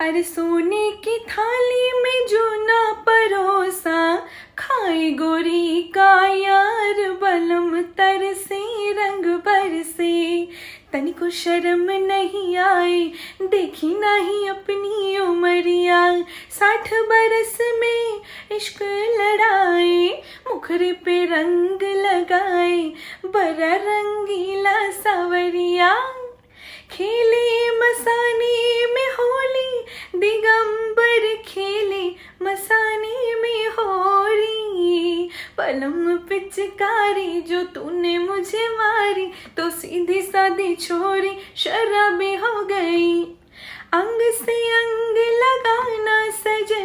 अरे सोने की थाली में जो ना परोसा, खाए गोरी का यार बलम तरसे रंग बरसे। तनिको शर्म नहीं आई, देखी नहीं अपनी उमरिया, 60 बरस में इश्क लड़ाए, मुखरे पे रंग लगाए, बड़ा रंगीला सावरिया। खेले मसाने में होली, दिगंबर खेले मसाने में होली। पलम पिचकारी जो तूने मुझे मारी, तो सीधी सादी छोरी शराबी हो गई। अंग से अंग लगाना सजन